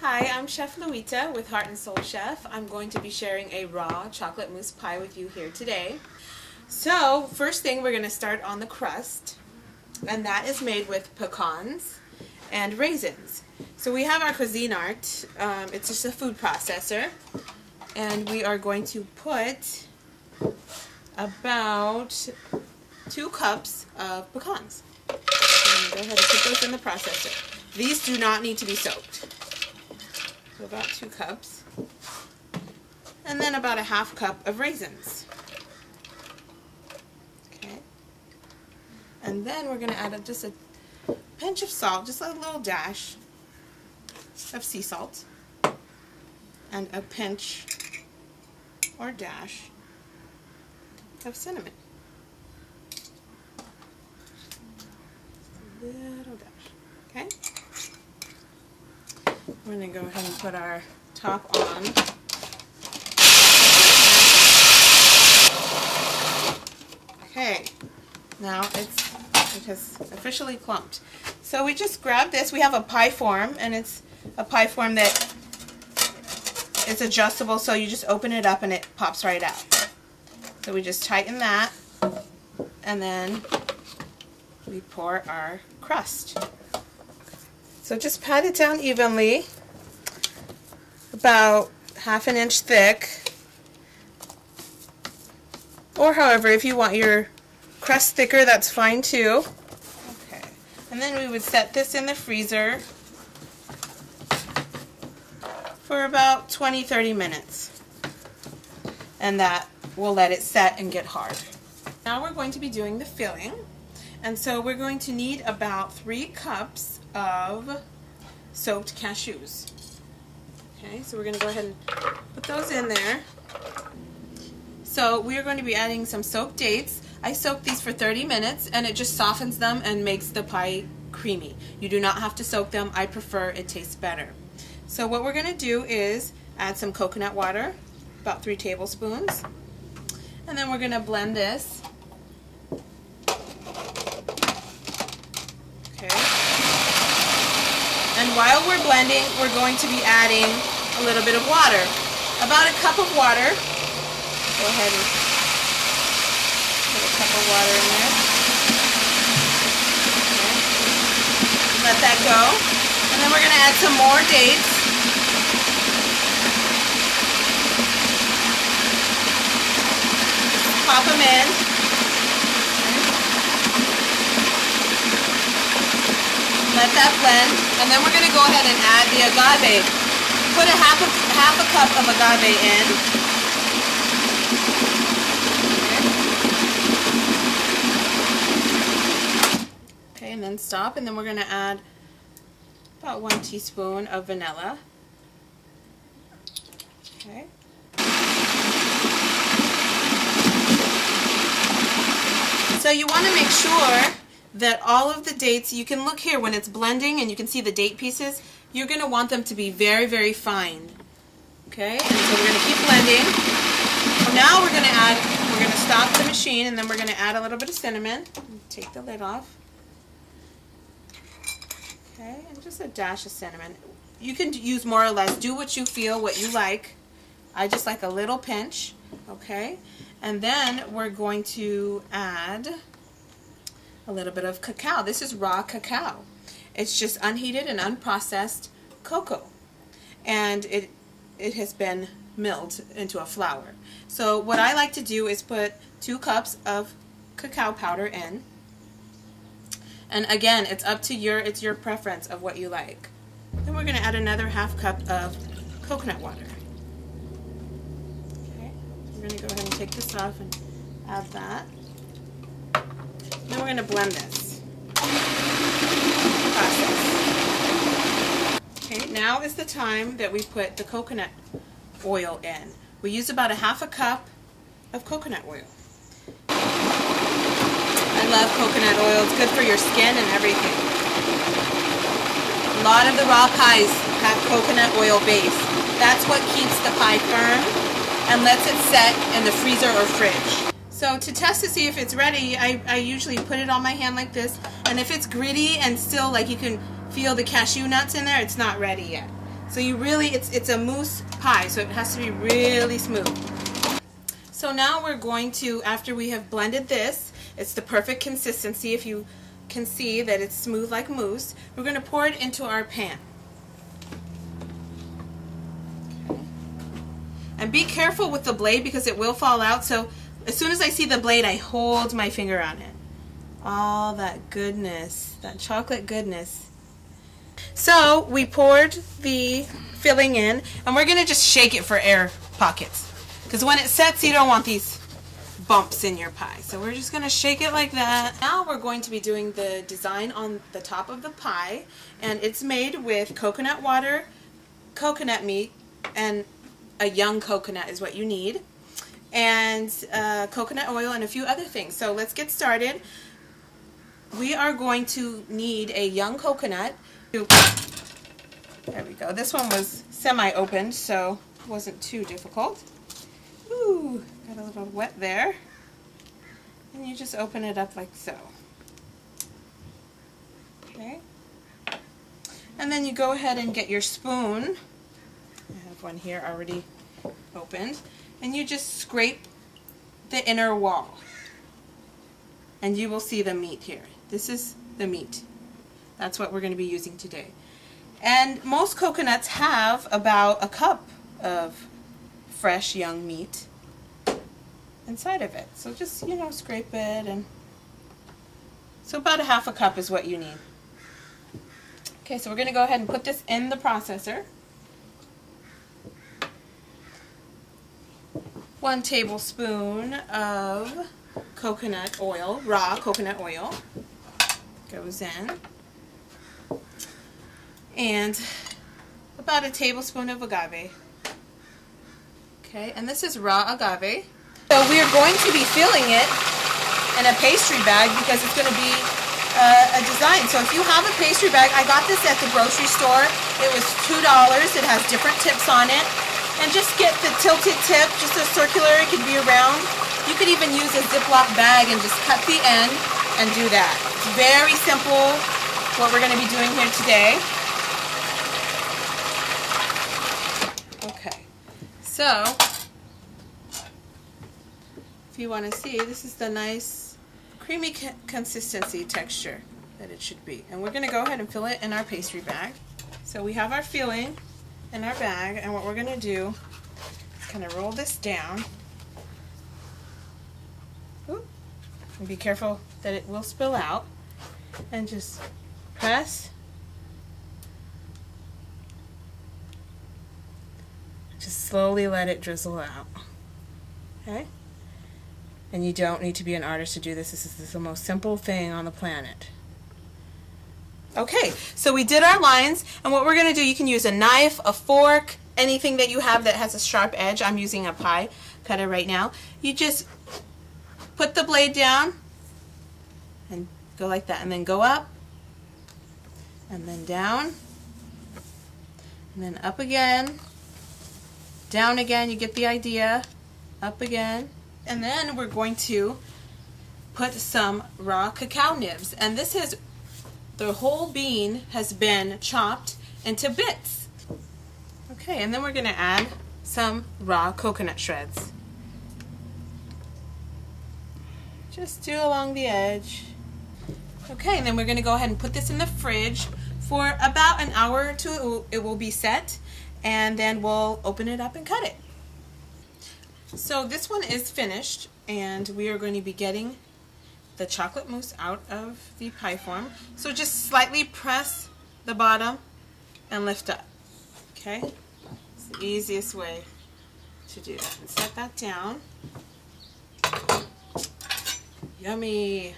Hi, I'm Chef Loweta with Heart and Soul Chef. I'm going to be sharing a raw chocolate mousse pie with you here today. So, first thing, we're going to start on the crust, and that is made with pecans and raisins. So we have our Cuisinart. It's just a food processor, and we are going to put about 2 cups of pecans. I'm going to go ahead and put those in the processor. These do not need to be soaked. So about 2 cups. And then about a half cup of raisins. Okay. And then we're going to add just a pinch of salt, just a little dash of sea salt. And a pinch or dash of cinnamon. Just a little dash. Okay? We're going to go ahead and put our top on. Okay, now it has officially clumped. So we just grab this. We have a pie form, and it's a pie form that is adjustable, so you just open it up and it pops right out. So we just tighten that, and then we pour our crust. So just pat it down evenly, about 1/2 inch thick, or however, if you want your crust thicker, that's fine too. Okay, and then we would set this in the freezer for about 20-30 minutes, and that will let it set and get hard. Now we're going to be doing the filling, and so we're going to need about 3 cups of soaked cashews. Okay, so we're going to go ahead and put those in there. So we are going to be adding some soaked dates. I soaked these for 30 minutes, and it just softens them and makes the pie creamy. You do not have to soak them. I prefer it tastes better. So what we're going to do is add some coconut water, about 3 tablespoons, and then we're going to blend this. And while we're blending, we're going to be adding a little bit of water. About a cup of water. Go ahead and put a cup of water in there. Okay. Let that go. And then we're going to add some more dates. Pop them in. Let that blend, and then we're going to go ahead and add the agave. Put a half a cup of agave in. Okay, and then stop, and then we're going to add about 1 teaspoon of vanilla. Okay. So you want to make sure that all of the dates, you can look here when it's blending and you can see the date pieces, you're going to want them to be very, very fine. Okay, and so we're going to keep blending. Now we're going to stop the machine, and then we're going to add a little bit of cinnamon. Take the lid off. Okay, and just a dash of cinnamon. You can use more or less, do what you feel, what you like. I just like a little pinch. Okay, and then we're going to add a little bit of cacao. This is raw cacao. It's just unheated and unprocessed cocoa, and it has been milled into a flour. So what I like to do is put 2 cups of cacao powder in, and again, it's up to your preference of what you like. Then we're going to add another ½ cup of coconut water. Okay, we're going to go ahead and take this off and add that. Then we're going to blend this process. Okay, now is the time that we put the coconut oil in. We use about a ½ cup of coconut oil. I love coconut oil. It's good for your skin and everything. A lot of the raw pies have coconut oil base. That's what keeps the pie firm and lets it set in the freezer or fridge. So to test to see if it's ready, I usually put it on my hand like this, and if it's gritty and still like you can feel the cashew nuts in there, it's not ready yet. So you really, it's a mousse pie, so it has to be really smooth. So now we're going to, after we have blended this, it's the perfect consistency. If you can see that it's smooth like mousse, we're going to pour it into our pan. Okay. And be careful with the blade because it will fall out, so as soon as I see the blade, I hold my finger on it. All that goodness, that chocolate goodness. So we poured the filling in, and we're going to just shake it for air pockets. Because when it sets, you don't want these bumps in your pie. So we're just going to shake it like that. Now we're going to be doing the design on the top of the pie. And it's made with coconut water, coconut meat, and a young coconut is what you need. And coconut oil and a few other things. So let's get started. We are going to need a young coconut. There we go. This one was semi-opened, so it wasn't too difficult. Ooh, got a little wet there. And you just open it up like so. Okay. And then you go ahead and get your spoon. I have one here already opened. And you just scrape the inner wall. And you will see the meat here. This is the meat. That's what we're going to be using today. And most coconuts have about a cup of fresh young meat inside of it. So just, you know, scrape it, and so about a half a cup is what you need. Okay, so we're going to go ahead and put this in the processor. 1 tablespoon of coconut oil, raw coconut oil, goes in. And about a tablespoon of agave. Okay, and this is raw agave. So we are going to be filling it in a pastry bag because it's going to be a design. So if you have a pastry bag, I got this at the grocery store. It was $2. It has different tips on it. And just get the tilted tip, just a circular, it could be around. You could even use a Ziploc bag and just cut the end and do that. It's very simple, what we're going to be doing here today. Okay, so if you want to see, this is the nice creamy consistency texture that it should be. And we're going to go ahead and fill it in our pastry bag. So we have our filling in our bag, and what we're going to do is kind of roll this down. Oop. And be careful that it will spill out. And just press. Just slowly let it drizzle out. Okay? And you don't need to be an artist to do this. This is the most simple thing on the planet. Okay, so we did our lines, and what we're going to do, you can use a knife, a fork, anything that you have that has a sharp edge. I'm using a pie cutter right now. You just put the blade down and go like that, and then go up, and then down, and then up again, down again, you get the idea, up again. And then we're going to put some raw cacao nibs, and this is the whole bean has been chopped into bits. Okay, and then we're going to add some raw coconut shreds. Just do along the edge. Okay, and then we're going to go ahead and put this in the fridge for about an hour or two. It will be set, and then we'll open it up and cut it. So this one is finished, and we are going to be getting the chocolate mousse out of the pie form. So just slightly press the bottom and lift up. Okay? It's the easiest way to do that. And set that down. Yummy!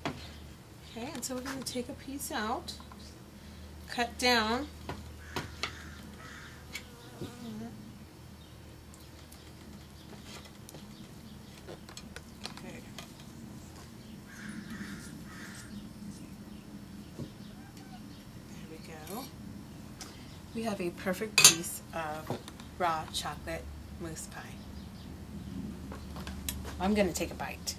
Okay, and so we're going to take a piece out, cut down. We have a perfect piece of raw chocolate mousse pie. I'm going to take a bite.